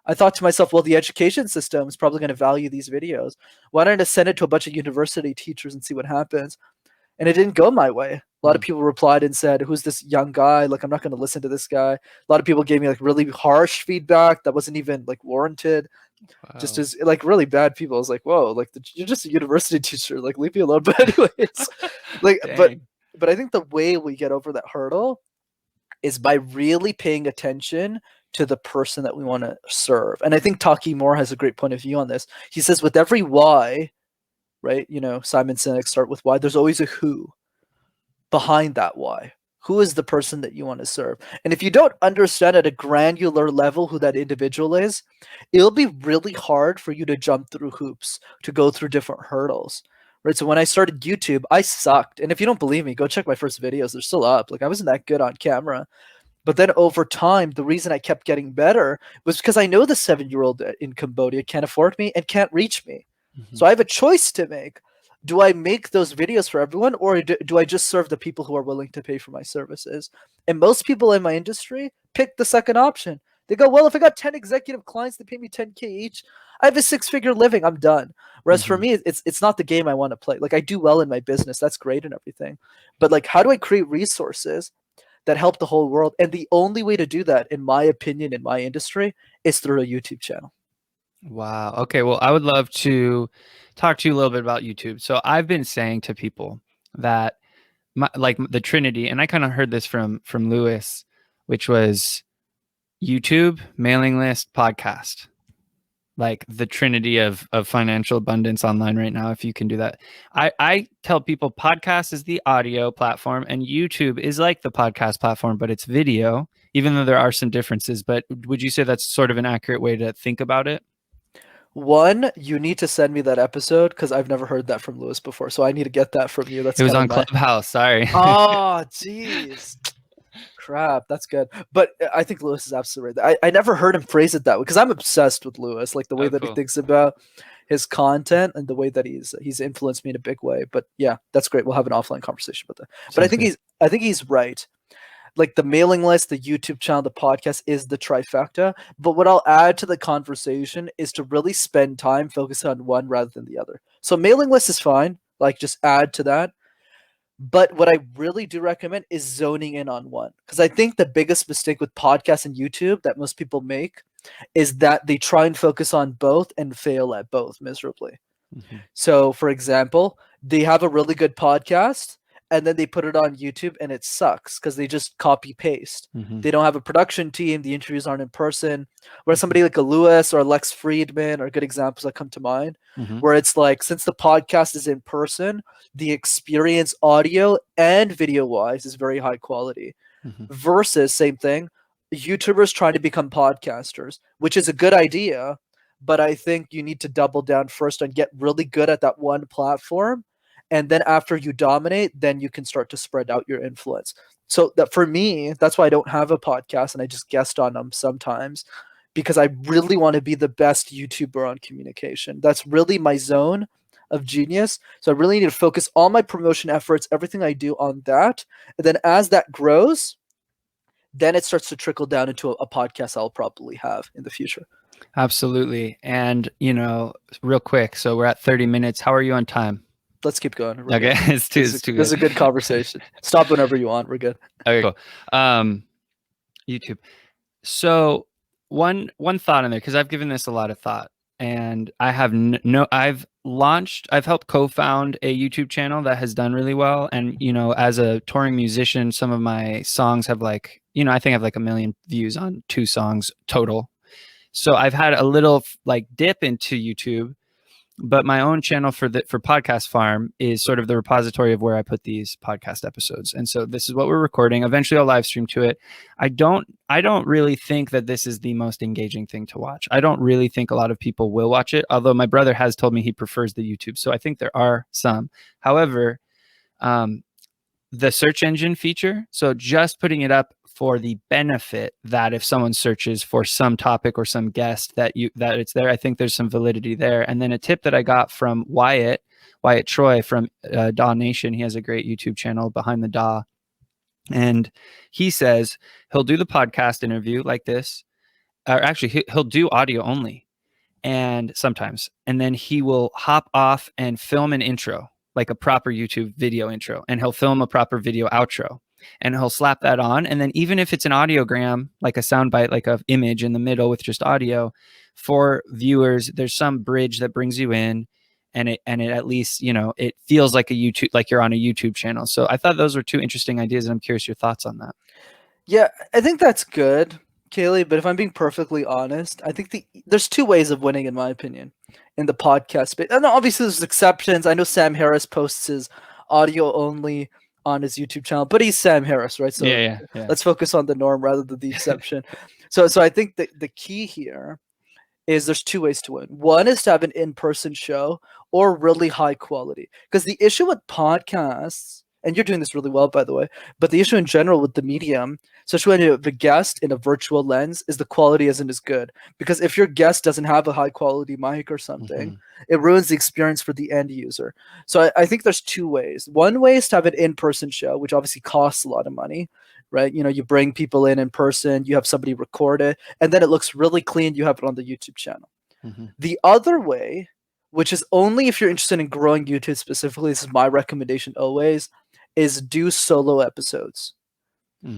I thought to myself, well, the education system is probably going to value these videos. Why don't I send it to a bunch of university teachers and see what happens? And it didn't go my way. A lot of people replied and said, who's this young guy? Like, I'm not going to listen to this guy. A lot of people gave me like really harsh feedback that wasn't even like warranted. Wow. Just as like really bad people. I was like, whoa, like you're just a university teacher. Like, leave me alone. But anyways, like, but I think the way we get over that hurdle is by really paying attention to the person that we want to serve. And I think Taki Moore has a great point of view on this. He says with every why, right? Simon Sinek start with why. There's always a who behind that why. Who is the person that you want to serve? And if you don't understand at a granular level who that individual is, it'll be really hard for you to jump through hoops, to go through different hurdles. Right. So when I started YouTube, I sucked. And if you don't believe me, go check my first videos. They're still up. Like I wasn't that good on camera. But then over time, the reason I kept getting better was because I know the 7-year-old in Cambodia can't afford me and can't reach me. So I have a choice to make. Do I make those videos for everyone, or do I just serve the people who are willing to pay for my services? And most people in my industry pick the second option. They go, well, if I got 10 executive clients that pay me $10K each, I have a 6-figure living. I'm done. Whereas for me, it's not the game I want to play. Like I do well in my business. That's great and everything. But like, how do I create resources that help the whole world? And the only way to do that, in my opinion, in my industry, is through a YouTube channel. Wow. Okay. Well, I would love to talk to you a little bit about YouTube. So I've been saying to people that like the Trinity, and I kind of heard this from Lewis, which was YouTube, mailing list, podcast. like the trinity of financial abundance online right now, if you can do that. I tell people podcast is the audio platform and YouTube is like the podcast platform, but it's video, even though there are some differences. But would you say that's sort of an accurate way to think about it? One, you need to send me that episode because I've never heard that from Lewis before. So I need to get that from you. That's It was kinda on Clubhouse. Sorry. Oh, jeez. Crap, that's good. But I think Lewis is absolutely right. I never heard him phrase it that way because I'm obsessed with Lewis, like the way that he Cool. thinks about his content and the way that he's influenced me in a big way. But yeah, that's great. We'll have an offline conversation about that. But I think he's right. Like the mailing list, the YouTube channel, the podcast is the trifecta. But what I'll add to the conversation is to really spend time focusing on one rather than the other. So mailing list is fine. Like just add to that. But what I really do recommend is zoning in on one. Because I think the biggest mistake with podcasts and YouTube that most people make is that they try and focus on both and fail at both miserably. Mm-hmm. So, for example, they have a really good podcast and then they put it on YouTube and it sucks because they just copy paste. Mm-hmm. They don't have a production team. The interviews aren't in person. Whereas somebody like a Lewis or Lex Friedman are good examples that come to mind, Mm-hmm. where it's like, since the podcast is in person, the experience audio and video wise is very high quality. Mm-hmm. Versus, same thing, YouTubers trying to become podcasters, which is a good idea, but I think you need to double down first and get really good at that one platform. And then after you dominate, then you can start to spread out your influence. So that for me, that's why I don't have a podcast and I just guest on them sometimes, because I really want to be the best YouTuber on communication. That's really my zone of genius. So I really need to focus all my promotion efforts, everything I do on that. And then as that grows, then it starts to trickle down into a podcast I'll probably have in the future. Absolutely. And, real quick, so we're at 30 minutes. How are you on time? Let's keep going. We're Okay. good. It's too This good. is a good conversation. Stop whenever you want. We're good. Okay, cool. YouTube. So one thought in there, because I've given this a lot of thought, and I have I've helped co-found a YouTube channel that has done really well. And, as a touring musician, some of my songs have I think I have like 1 million views on 2 songs total. So I've had a little dip into YouTube, but my own channel for Podcast Farm is sort of the repository of where I put these podcast episodes. And so this is what we're recording. Eventually I'll live stream to it. I don't really think that this is the most engaging thing to watch. I don't really think a lot of people will watch it, although my brother has told me he prefers the YouTube. So I think there are some. However, the search engine feature, so just putting it up for the benefit that if someone searches for some topic or some guest that it's there, I think there's some validity there. And then a tip that I got from Wyatt Troy from Daw Nation, he has a great YouTube channel, Behind the Daw, and he says he'll do the podcast interview like this, or actually he'll do audio only, and sometimes, and then he will hop off and film an intro, like a proper YouTube video intro, and he'll film a proper video outro. And he'll slap that on. And then even if it's an audiogram, like a soundbite, like an image in the middle with just audio, for viewers, there's some bridge that brings you in, and it at least, it feels like like you're on a YouTube channel. So I thought those were 2 interesting ideas, and I'm curious your thoughts on that. Yeah, I think that's good, K.Lee, but if I'm being perfectly honest, I think there's 2 ways of winning, in my opinion, in the podcast space. And obviously there's exceptions. I know Sam Harris posts his audio only on his YouTube channel, but he's Sam Harris, right? So yeah. Let's focus on the norm rather than the exception. So I think the key here is there's 2 ways to win. One is to have an in-person show or really high quality. Because the issue with podcasts, and you're doing this really well, by the way, but the issue in general with the medium, especially when you have a guest in a virtual lens, is the quality isn't as good. Because if your guest doesn't have a high quality mic or something, it ruins the experience for the end user. So I think there's 2 ways. One way is to have an in-person show, which obviously costs a lot of money, right? You bring people in person, you have somebody record it, and then it looks really clean. You have it on the YouTube channel. The other way, which is only if you're interested in growing YouTube specifically, this is my recommendation always, is do solo episodes.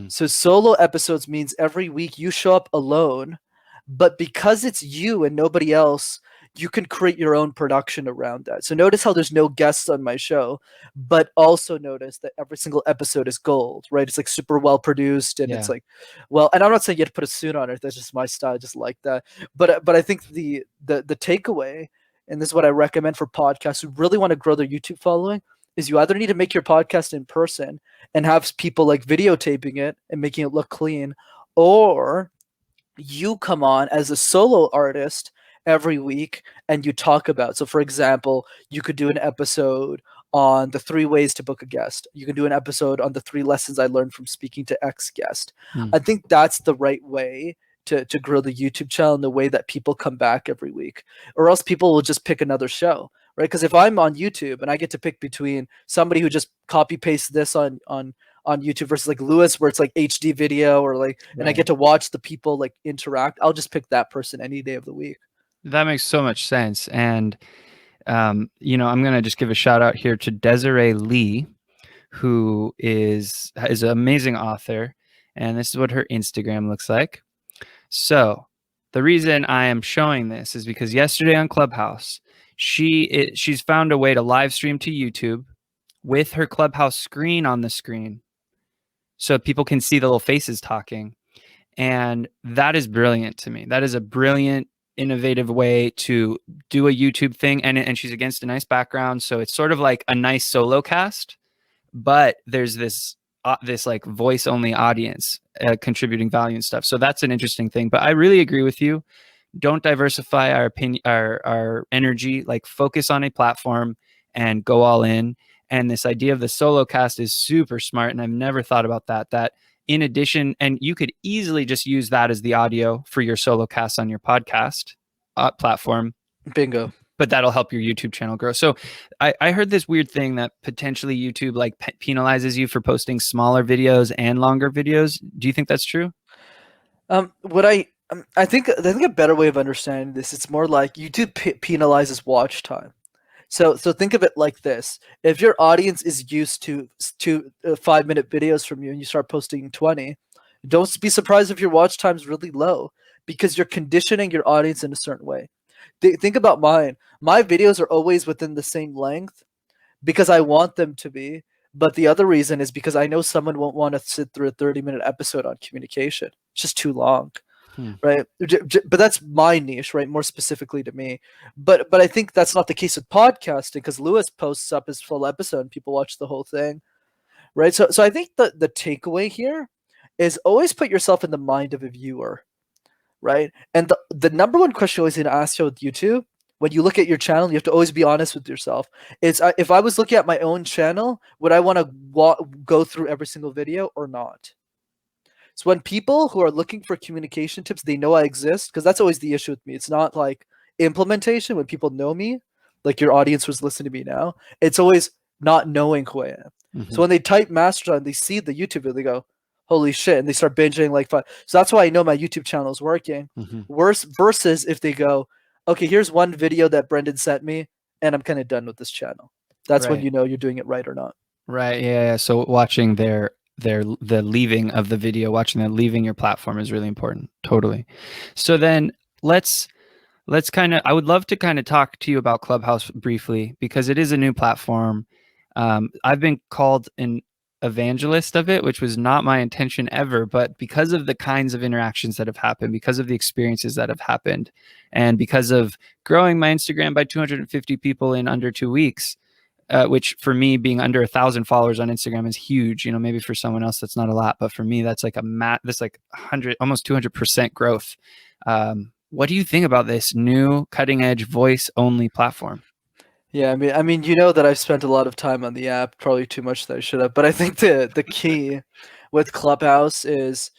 So solo episodes means every week you show up alone, but because it's you and nobody else, you can create your own production around that. So notice how there's no guests on my show, but also notice that every single episode is gold, right? It's like super well produced, and it's like, well, and I'm not saying you have to put a suit on it. That's just my style. I just like that. But I think the takeaway, and this is what I recommend for podcasts who really want to grow their YouTube following, is you either need to make your podcast in person and have people like videotaping it and making it look clean, or you come on as a solo artist every week and you talk about. So for example, you could do an episode on the 3 ways to book a guest. You can do an episode on the 3 lessons I learned from speaking to X guest. I think that's the right way to grow the YouTube channel, in the way that people come back every week, or else people will just pick another show, right? Because if I'm on YouTube and I get to pick between somebody who just copy pastes this on YouTube versus like Lewis, where it's like HD video, or like, and I get to watch the people like interact, I'll just pick that person any day of the week. That makes so much sense. And, I'm going to just give a shout out here to Desiree Lee, who is an amazing author. And this is what her Instagram looks like. So the reason I am showing this is because yesterday on Clubhouse, she's found a way to live stream to YouTube with her Clubhouse screen on the screen, so people can see the little faces talking. And that is brilliant to me. That is a brilliant, innovative way to do a YouTube thing. And she's against a nice background. So it's sort of like a nice solo cast, but there's this like voice only audience contributing value and stuff. So that's an interesting thing. But I really agree with you. Don't diversify our opinion, our energy, like focus on a platform and go all in. And this idea of the solo cast is super smart. And I've never thought about that in addition, and you could easily just use that as the audio for your solo cast on your podcast platform. Bingo. But that'll help your YouTube channel grow. So I heard this weird thing that potentially YouTube like penalizes you for posting smaller videos and longer videos. Do you think that's true? I think a better way of understanding this, it's more like YouTube penalizes watch time. So think of it like this: if your audience is used to 5-minute videos from you, and you start posting 20, don't be surprised if your watch time is really low, because you're conditioning your audience in a certain way. Think about mine. My videos are always within the same length because I want them to be. But the other reason is because I know someone won't want to sit through a 30-minute episode on communication. It's just too long. Right. But that's my niche, right? More specifically to me. But I think that's not the case with podcasting, because Lewis posts up his full episode and people watch the whole thing. Right. So I think the takeaway here is always put yourself in the mind of a viewer. Right. And the number one question I always going to ask you with YouTube, when you look at your channel, you have to always be honest with yourself. It's if I was looking at my own channel, would I want to go through every single video or not? So when people who are looking for communication tips, they know I exist, because that's always the issue with me. It's not like implementation when people know me, like your audience was listening to me now. It's always not knowing who I am. Mm-hmm. So when they type MasterTalk and they see the YouTube video, they go, holy shit, and they start binging like 5. So that's why I know my YouTube channel is working. Mm-hmm. Worse versus if they go, okay, here's one video that Brendan sent me, and I'm kind of done with this channel. That's when you know you're doing it right or not. Right. Yeah. So watching the leaving of the video, watching that leaving your platform is really important. Totally. So then let's I would love to kind of talk to you about Clubhouse briefly, because it is a new platform. I've been called an evangelist of it, which was not my intention ever, but because of the kinds of interactions that have happened, because of the experiences that have happened, and because of growing my Instagram by 250 people in under 2 weeks, which for me, being under 1,000 followers on Instagram is huge. You know, maybe for someone else that's not a lot, but for me, that's like that's like 100, almost 200% growth. What do you think about this new cutting edge voice only platform? Yeah, I mean, you know that I've spent a lot of time on the app, probably too much that I should have. But I think the key with Clubhouse is,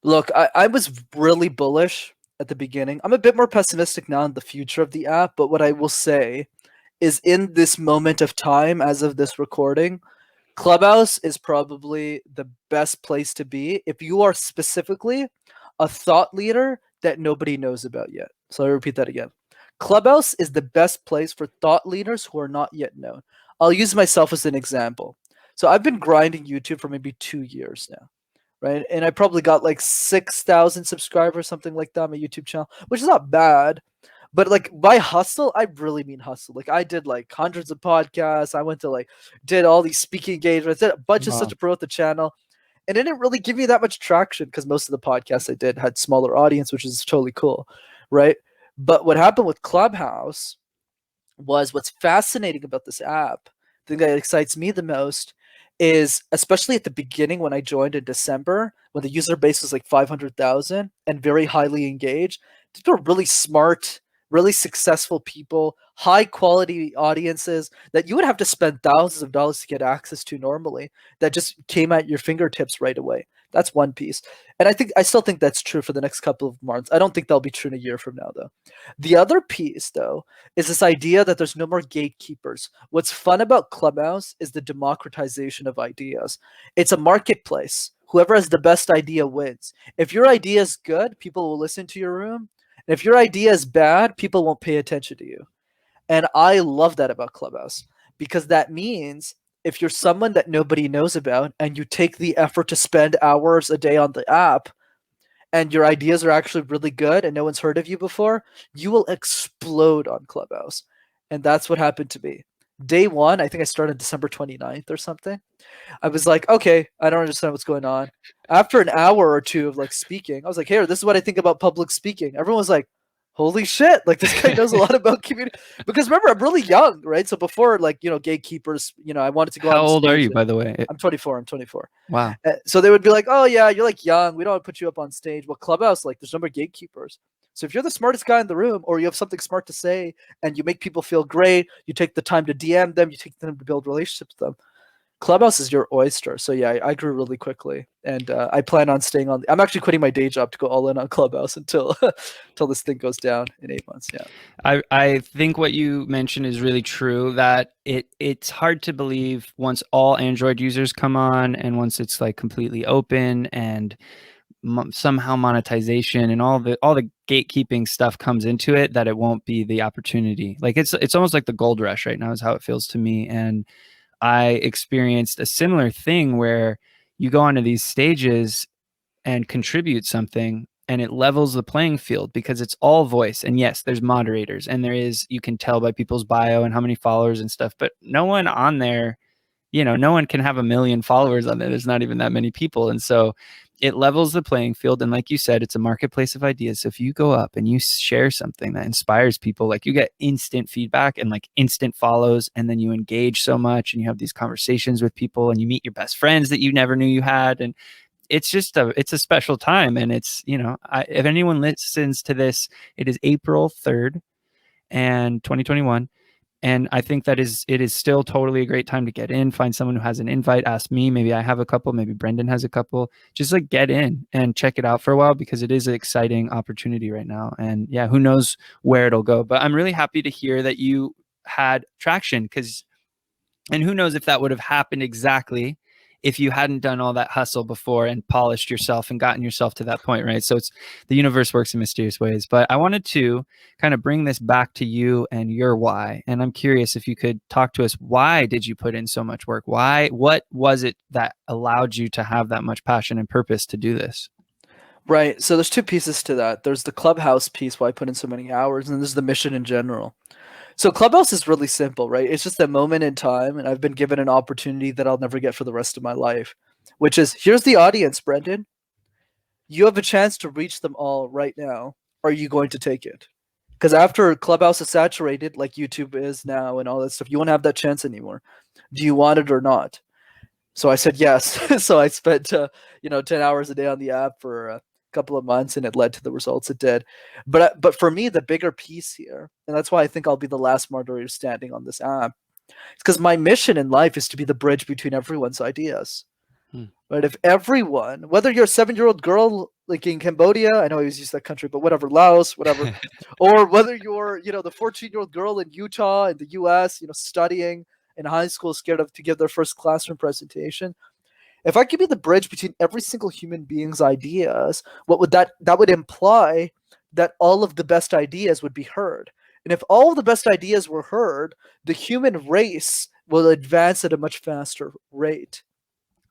look, I was really bullish at the beginning. I'm a bit more pessimistic now in the future of the app. But what I will say is, in this moment of time, as of this recording, Clubhouse is probably the best place to be if you are specifically a thought leader that nobody knows about yet. So I repeat that again. Clubhouse is the best place for thought leaders who are not yet known. I'll use myself as an example. So I've been grinding YouTube for maybe 2 years now, right? And I probably got like 6,000 subscribers, something like that on my YouTube channel, which is not bad. But like by hustle, I really mean hustle. Like I did like hundreds of podcasts. I went to like did all these speaking engagements, did a bunch of stuff to promote the channel. And it didn't really give me that much traction because most of the podcasts I did had smaller audience, which is totally cool. Right. But what happened with Clubhouse was what's fascinating about this app, the thing that excites me the most is, especially at the beginning when I joined in December, when the user base was like 500,000 and very highly engaged, these are really smart, really successful people, high quality audiences that you would have to spend thousands of dollars to get access to normally, that just came at your fingertips right away. That's one piece. And I still think that's true for the next couple of months. I don't think that'll be true in a year from now, though. The other piece, though, is this idea that there's no more gatekeepers. What's fun about Clubhouse is the democratization of ideas. It's a marketplace. Whoever has the best idea wins. If your idea is good, people will listen to your room. And if your idea is bad, people won't pay attention to you. And I love that about Clubhouse, because that means if you're someone that nobody knows about and you take the effort to spend hours a day on the app and your ideas are actually really good and no one's heard of you before, you will explode on Clubhouse. And that's what happened to me. Day one, I think I started December 29th or something. I was like, okay, I don't understand what's going on. After an hour or two of like speaking, I was like, here, this is what I think about public speaking. Everyone was like, holy shit, like this guy knows a lot about community. Because remember, I'm really young, right? So before, like, gatekeepers, I wanted to go How on old are stage you, by the way? I'm 24. Wow. So they would be like, oh yeah, you're like young, we don't want to put you up on stage. Well, Clubhouse, like, there's no more gatekeepers. So if you're the smartest guy in the room, or you have something smart to say and you make people feel great, you take the time to DM them, you take them to build relationships with them, Clubhouse is your oyster. So yeah, I grew really quickly, and I plan on staying on. I'm actually quitting my day job to go all in on Clubhouse until this thing goes down in 8 months. Yeah, I think what you mentioned is really true, that it's hard to believe once all Android users come on, and once it's like completely open and somehow monetization and all the gatekeeping stuff comes into it, that it won't be the opportunity. Like it's almost like the gold rush right now is how it feels to me. And I experienced a similar thing where you go onto these stages and contribute something, and it levels the playing field because it's all voice. And yes, there's moderators, and you can tell by people's bio and how many followers and stuff, but no one on there, no one can have 1 million followers on there. There's not even that many people. And so it levels the playing field. And like you said, it's a marketplace of ideas. So if you go up and you share something that inspires people, like you get instant feedback and like instant follows, and then you engage so much and you have these conversations with people and you meet your best friends that you never knew you had. And it's just it's a special time. And it's, if anyone listens to this, it is April 3rd and 2021. And I think it is still totally a great time to get in, find someone who has an invite, ask me, maybe I have a couple, maybe Brendan has a couple, just like get in and check it out for a while, because it is an exciting opportunity right now. And yeah, who knows where it'll go, but I'm really happy to hear that you had traction, and who knows if that would have happened exactly if you hadn't done all that hustle before and polished yourself and gotten yourself to that point, right? So the universe works in mysterious ways. But I wanted to kind of bring this back to you and your why. And I'm curious if you could talk to us. Why did you put in so much work? What was it that allowed you to have that much passion and purpose to do this? right. So there's two pieces to that. There's the Clubhouse piece, why I put in so many hours, and then there's the mission in general. So Clubhouse is really simple, right? It's just a moment in time, and I've been given an opportunity that I'll never get for the rest of my life, which is, here's the audience, Brendan. You have a chance to reach them all right now. Are you going to take it? Because after Clubhouse is saturated, like YouTube is now and all that stuff, you won't have that chance anymore. Do you want it or not? So I said yes. So I spent 10 hours a day on the app for couple of months, and it led to the results it did. But for me, the bigger piece here, and that's why I think I'll be the last moderator standing on this app, it's because my mission in life is to be the bridge between everyone's ideas. Right? If everyone, whether you're a 7-year-old girl like in Cambodia, I know I always use that country, but whatever, Laos, whatever, or whether you're the 14-year-old girl in Utah, in the US, studying in high school, scared to give their first classroom presentation. If I could be the bridge between every single human being's ideas, what would that would imply that all of the best ideas would be heard. And if all of the best ideas were heard, the human race will advance at a much faster rate,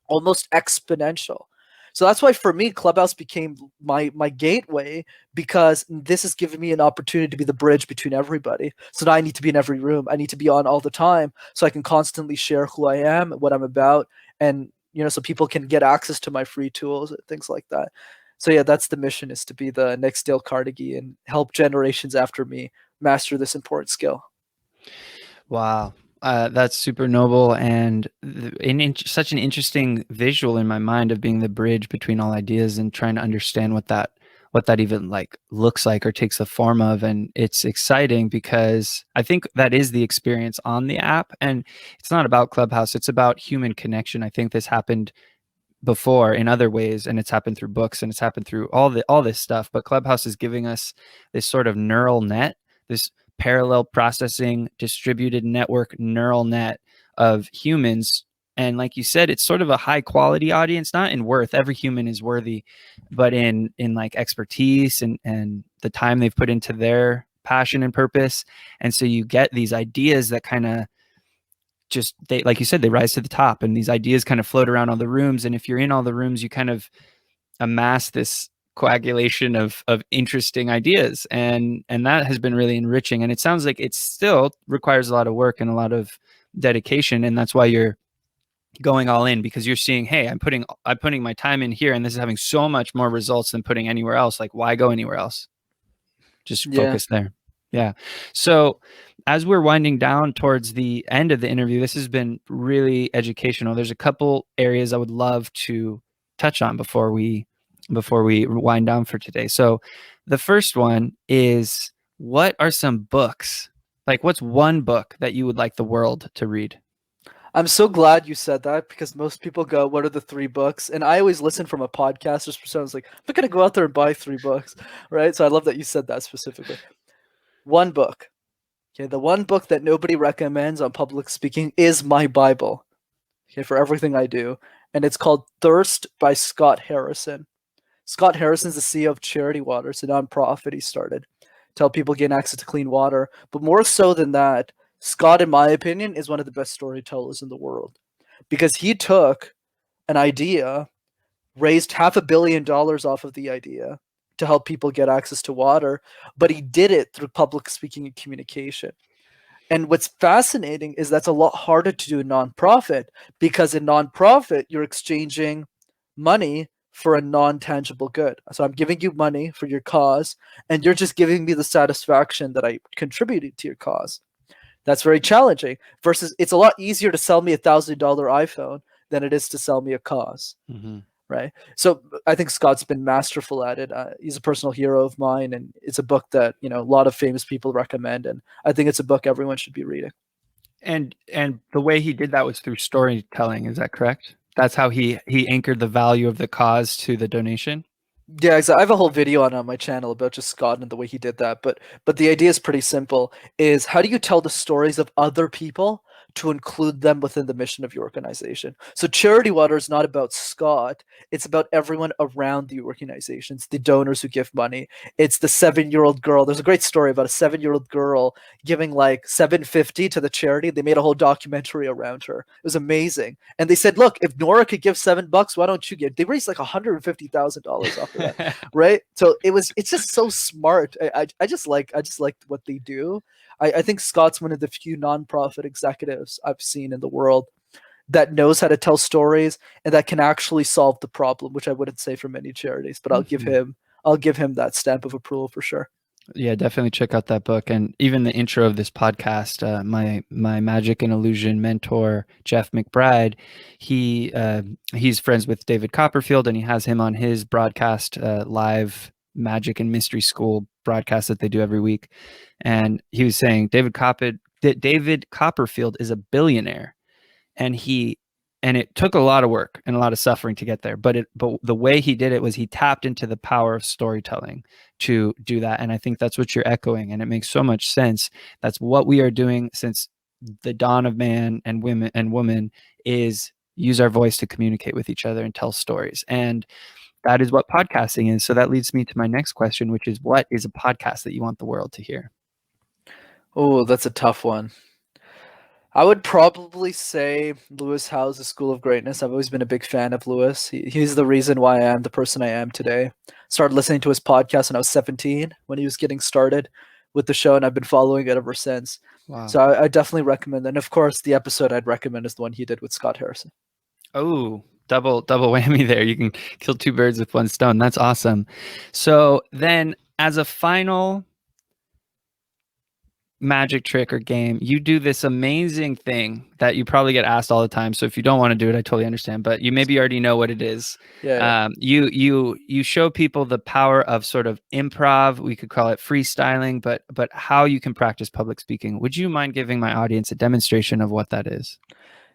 almost exponential. So that's why for me, Clubhouse became my gateway, because this has given me an opportunity to be the bridge between everybody. So now I need to be in every room. I need to be on all the time so I can constantly share who I am, what I'm about, and so people can get access to my free tools and things like that. So yeah, that's the mission, is to be the next Dale Carnegie and help generations after me master this important skill. Wow. That's super noble, and such an interesting visual in my mind of being the bridge between all ideas and trying to understand what that even like looks like or takes the form of. And it's exciting because I think that is the experience on the app, and it's not about Clubhouse, it's about human connection. I think this happened before in other ways, and it's happened through books, and it's happened through all this stuff, but Clubhouse is giving us this sort of neural net, this parallel processing distributed network neural net of humans. And like you said, it's sort of a high quality audience, not in worth, every human is worthy, but in like expertise and the time they've put into their passion and purpose. And so you get these ideas that kind of just, they, like you said, they rise to the top, and these ideas kind of float around all the rooms. And if you're in all the rooms, you kind of amass this coagulation of interesting ideas, and that has been really enriching. And it sounds like it still requires a lot of work and a lot of dedication, and that's why you're going all in, because you're seeing, hey, I'm putting my time in here, and this is having so much more results than putting anywhere else. Like, why go anywhere else? Just focus there. Yeah. So as we're winding down towards the end of the interview, this has been really educational. There's a couple areas I would love to touch on before we wind down for today. So the first one is, what are some books? Like, what's one book that you would like the world to read? I'm so glad you said that, because most people go, what are the 3 books? And I always listen from a podcaster's perspective. I was like, I'm not going to go out there and buy 3 books, right? So I love that you said that specifically. One book. Okay, the one book that nobody recommends on public speaking is my Bible, okay, for everything I do. And it's called Thirst by Scott Harrison. Scott Harrison's the CEO of Charity Water. It's a nonprofit he started to help people gain access to clean water. But more so than that, Scott, in my opinion, is one of the best storytellers in the world, because he took an idea, raised $500 million off of the idea to help people get access to water, but he did it through public speaking and communication. And what's fascinating is that's a lot harder to do in nonprofit, because in nonprofit, you're exchanging money for a non-tangible good. So I'm giving you money for your cause, and you're just giving me the satisfaction that I contributed to your cause. That's very challenging. Versus, it's a lot easier to sell me $1,000 iPhone than it is to sell me a cause. Mm-hmm. Right. So I think Scott's been masterful at it. He's a personal hero of mine, and it's a book that, a lot of famous people recommend. And I think it's a book everyone should be reading. And the way he did that was through storytelling. Is that correct? That's how he anchored the value of the cause to the donation. Yeah, exactly. I have a whole video on my channel about just Scott and the way he did that. But the idea is pretty simple: is how do you tell the stories of other people to include them within the mission of your organization? So Charity Water is not about Scott. It's about everyone around the organization. It's the donors who give money. It's the 7-year-old girl. There's a great story about a 7-year-old girl giving like $750 to the charity. They made a whole documentary around her. It was amazing. And they said, look, if Nora could give $7, why don't you give? They raised like $150,000 off of that, right? So it's just so smart. I just like what they do. I think Scott's one of the few nonprofit executives I've seen in the world that knows how to tell stories and that can actually solve the problem, which I wouldn't say for many charities, but I'll give him that stamp of approval for sure. Yeah, definitely check out that book. And even the intro of this podcast, my magic and illusion mentor, Jeff McBride, he's friends with David Copperfield, and he has him on his broadcast, live magic and mystery school broadcast that they do every week. And he was saying David Copperfield is a billionaire, and it took a lot of work and a lot of suffering to get there. But the way he did it was he tapped into the power of storytelling to do that. And I think that's what you're echoing, and it makes so much sense. That's what we are doing since the dawn of man and woman is use our voice to communicate with each other and tell stories. And that is what podcasting is. So that leads me to my next question, which is, what is a podcast that you want the world to hear? Oh, that's a tough one. I would probably say Lewis Howes' School of Greatness. I've always been a big fan of Lewis. He's the reason why I am the person I am today. Started listening to his podcast when I was 17, when he was getting started with the show, and I've been following it ever since. Wow. So I definitely recommend. And of course, the episode I'd recommend is the one he did with Scott Harrison. Oh, double whammy there. You can kill two birds with one stone. That's awesome. So then, as a final magic trick or game, you do this amazing thing that you probably get asked all the time. So if you don't want to do it, I totally understand, but you maybe already know what it is. Yeah. You show people the power of sort of improv. We could call it freestyling, but how you can practice public speaking. Would you mind giving my audience a demonstration of what that is?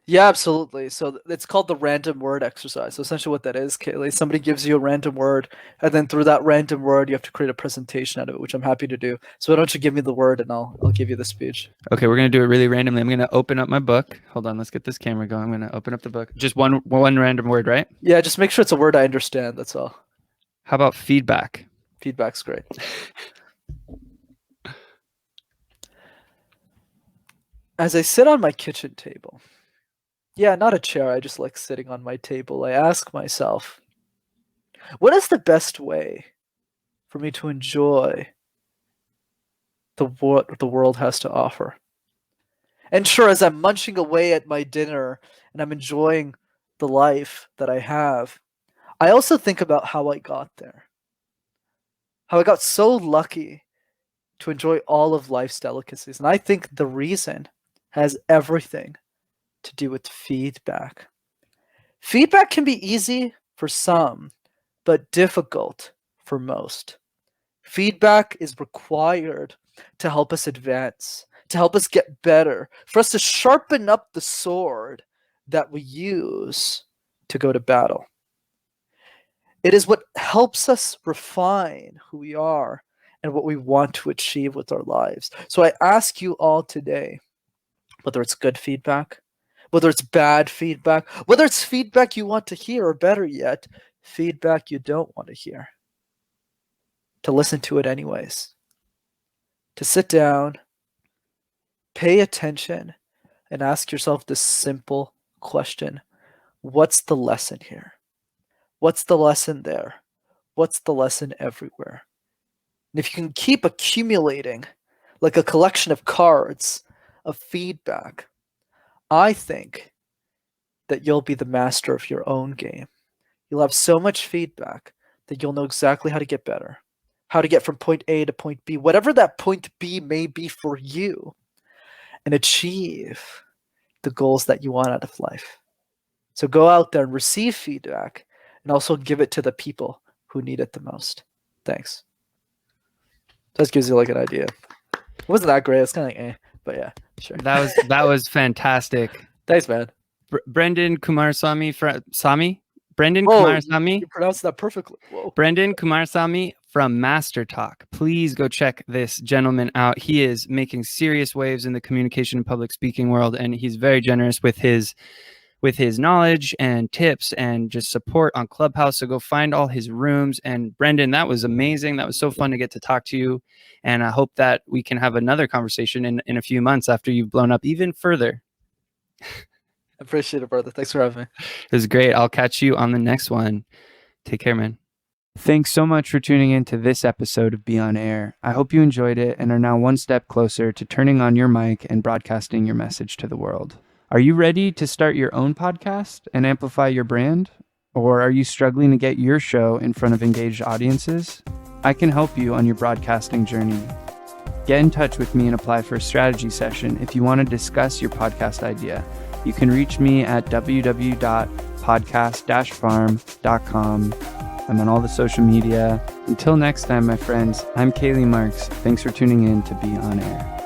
Yeah, absolutely. So it's called the random word exercise. So essentially what that is, K.Lee, somebody gives you a random word, and then through that random word, you have to create a presentation out of it, which I'm happy to do. So why don't you give me the word and I'll give you the speech. Okay, we're going to do it really randomly. I'm going to open up my book. Hold on, let's get this camera going. I'm going to open up the book. Just one random word, right? Yeah, just make sure it's a word I understand. That's all. How about feedback? Feedback's great. As I sit on my kitchen table, yeah, not a chair, I just like sitting on my table, I ask myself, what is the best way for me to enjoy what the world has to offer? And sure, as I'm munching away at my dinner and I'm enjoying the life that I have, I also think about how I got there. How I got so lucky to enjoy all of life's delicacies. And I think the reason has everything to do with feedback. Feedback can be easy for some, but difficult for most. Feedback is required to help us advance, to help us get better, for us to sharpen up the sword that we use to go to battle. It is what helps us refine who we are and what we want to achieve with our lives. So I ask you all today, whether it's good feedback, whether it's bad feedback, whether it's feedback you want to hear, or better yet, feedback you don't want to hear, to listen to it anyways. To sit down, pay attention, and ask yourself this simple question. What's the lesson here? What's the lesson there? What's the lesson everywhere? And if you can keep accumulating like a collection of cards of feedback, I think that you'll be the master of your own game. You'll have so much feedback that you'll know exactly how to get better, how to get from point A to point B, whatever that point B may be for you, and achieve the goals that you want out of life. So go out there and receive feedback and also give it to the people who need it the most. Thanks. That gives you like an idea. It wasn't that great. It's kind of like, but yeah, sure. That was fantastic. Thanks, man. Brendan Kumarsamy Brendan Whoa, Kumarsamy. You pronounced that perfectly. Whoa. Brendan Kumarsamy from MasterTalk. Please go check this gentleman out. He is making serious waves in the communication and public speaking world, and he's very generous with his knowledge and tips and just support on Clubhouse. So go find all his rooms. And Brendan, that was amazing. That was so fun to get to talk to you. And I hope that we can have another conversation in a few months after you've blown up even further. I appreciate it, brother. Thanks for having me. It was great. I'll catch you on the next one. Take care, man. Thanks so much for tuning in to this episode of Be On Air. I hope you enjoyed it and are now one step closer to turning on your mic and broadcasting your message to the world. Are you ready to start your own podcast and amplify your brand? Or are you struggling to get your show in front of engaged audiences? I can help you on your broadcasting journey. Get in touch with me and apply for a strategy session if you want to discuss your podcast idea. You can reach me at www.podcast-farm.com. I'm on all the social media. Until next time, my friends, I'm K.Lee Marks. Thanks for tuning in to Be On Air.